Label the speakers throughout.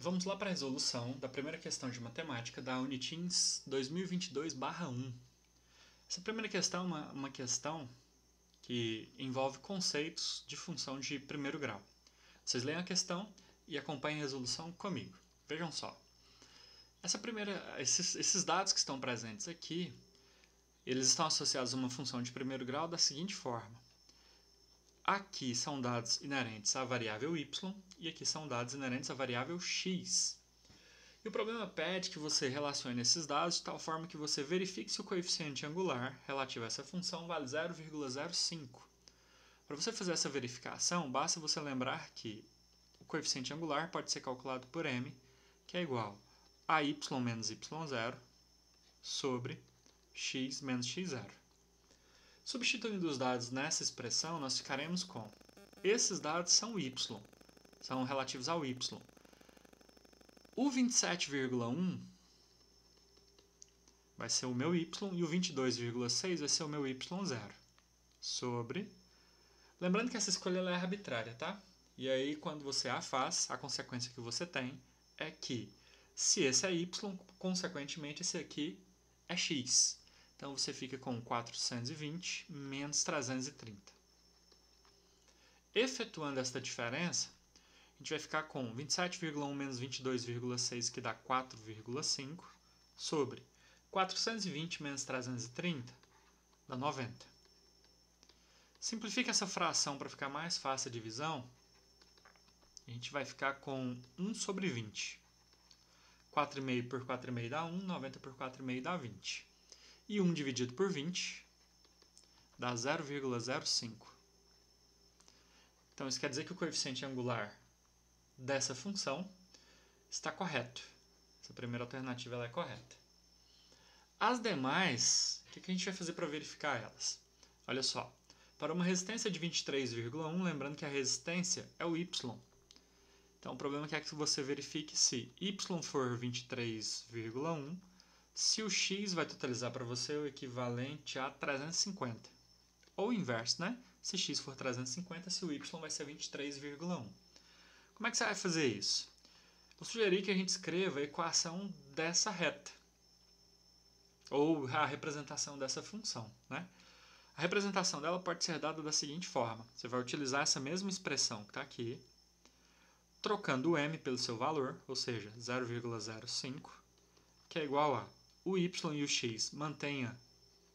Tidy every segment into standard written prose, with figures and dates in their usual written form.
Speaker 1: Vamos lá para a resolução da primeira questão de matemática da Unitins 2022/1. Essa primeira questão é uma questão que envolve conceitos de função de primeiro grau. Vocês leem a questão e acompanhem a resolução comigo. Vejam só. Esses dados que estão presentes aqui, eles estão associados a uma função de primeiro grau da seguinte forma. Aqui são dados inerentes à variável y e aqui são dados inerentes à variável x. E o problema pede que você relacione esses dados de tal forma que você verifique se o coeficiente angular relativo a essa função vale 0,05. Para você fazer essa verificação, basta você lembrar que o coeficiente angular pode ser calculado por m, que é igual a y menos y0 sobre x menos x0. Substituindo os dados nessa expressão, nós ficaremos com esses dados são y, são relativos ao y. O 27,1 vai ser o meu y e o 22,6 vai ser o meu y0 sobre... Lembrando que essa escolha é arbitrária, tá? E aí, quando você a faz, a consequência que você tem é que se esse é y, consequentemente esse aqui é x. Então, você fica com 420 menos 330. Efetuando esta diferença, a gente vai ficar com 27,1 menos 22,6, que dá 4,5, sobre 420 menos 330, dá 90. Simplifica essa fração para ficar mais fácil a divisão. A gente vai ficar com 1 sobre 20. 4,5 por 4,5 dá 1, 90 por 4,5 dá 20. E 1 dividido por 20 dá 0,05. Então, isso quer dizer que o coeficiente angular dessa função está correto. Essa primeira alternativa ela é correta. As demais, o que a gente vai fazer para verificar elas? Olha só, para uma resistência de 23,1, lembrando que a resistência é o y. Então, o problema é que você verifique se y for 23,1, se o x vai totalizar para você o equivalente a 350. Ou o inverso, né? Se x for 350, se o y vai ser 23,1. Como é que você vai fazer isso? Eu sugeri que a gente escreva a equação dessa reta, ou a representação dessa função, né? A representação dela pode ser dada da seguinte forma. Você vai utilizar essa mesma expressão que está aqui, trocando o m pelo seu valor, ou seja, 0,05, que é igual a o y e o x mantenha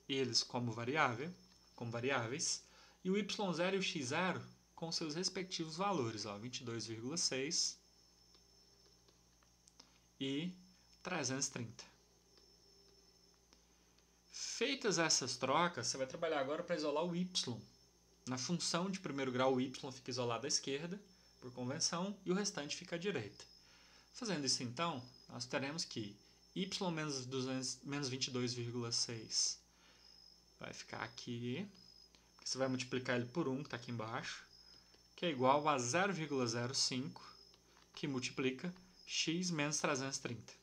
Speaker 1: eles como variáveis, e o y0 e o x0 com seus respectivos valores, 22,6 e 330. Feitas essas trocas, você vai trabalhar agora para isolar o y. Na função de primeiro grau, o y fica isolado à esquerda, por convenção, e o restante fica à direita. Fazendo isso, então, nós teremos que y menos 22,6 vai ficar aqui, porque você vai multiplicar ele por 1, que está aqui embaixo, que é igual a 0,05, que multiplica x menos 330.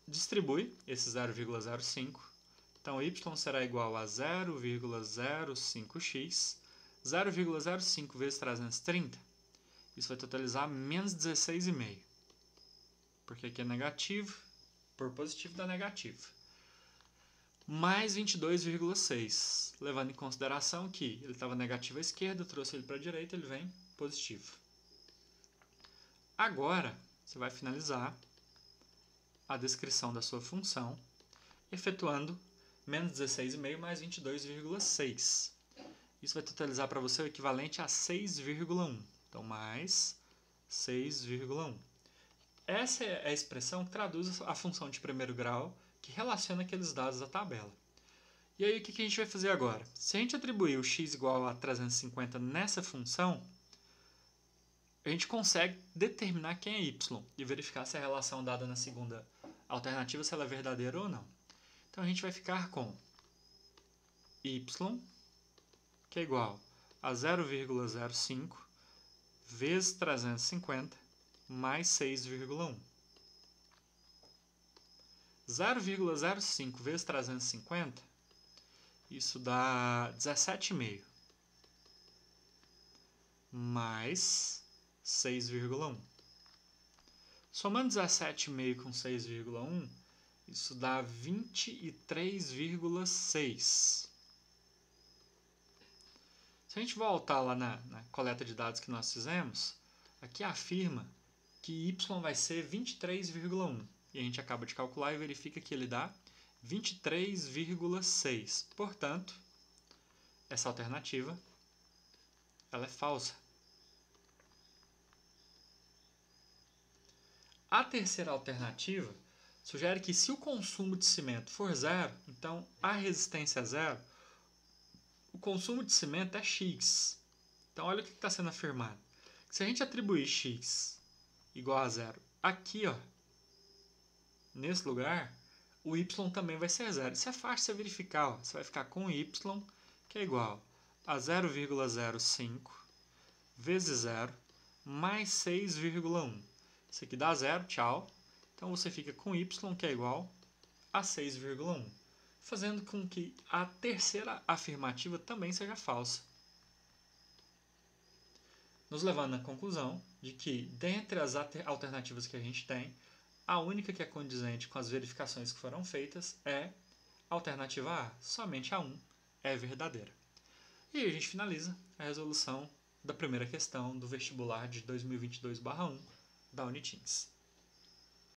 Speaker 1: Distribui esse 0,05, então y será igual a 0,05x, 0,05 vezes 330, isso vai totalizar menos 16,5, porque aqui é negativo, por positivo dá negativo, mais 22,6, levando em consideração que ele estava negativo à esquerda, eu trouxe ele para a direita, ele vem positivo. Agora, você vai finalizar a descrição da sua função, efetuando menos 16,5 mais 22,6. Isso vai totalizar para você o equivalente a 6,1. Então, mais 6,1. Essa é a expressão que traduz a função de primeiro grau que relaciona aqueles dados da tabela. E aí, o que a gente vai fazer agora? Se a gente atribuir o x igual a 350 nessa função, a gente consegue determinar quem é y e verificar se a relação dada na segunda alternativa se ela é verdadeira ou não. Então, a gente vai ficar com y, que é igual a 0,05 vezes 350 mais 6,1. 0,05 vezes 350, isso dá 17,5. Mais 6,1. Somando 17,5 com 6,1, isso dá 23,6. Se a gente voltar lá na coleta de dados que nós fizemos, aqui afirma que y vai ser 23,1. E a gente acaba de calcular e verifica que ele dá 23,6. Portanto, essa alternativa ela é falsa. A terceira alternativa sugere que se o consumo de cimento for zero, então a resistência é zero, o consumo de cimento é x. Então olha o que está sendo afirmado. Se a gente atribuir x igual a zero aqui, ó, nesse lugar, o y também vai ser zero. Isso é fácil de você verificar. Ó. Você vai ficar com y, que é igual a 0,05 vezes 0 mais 6,1. Isso aqui dá zero, tchau. Então você fica com y, que é igual a 6,1. Fazendo com que a terceira afirmativa também seja falsa. Nos levando à conclusão de que, dentre as alternativas que a gente tem, a única que é condizente com as verificações que foram feitas é a alternativa A. Somente a 1 é verdadeira. E aí a gente finaliza a resolução da primeira questão do vestibular de 2022/1 da Uniteams.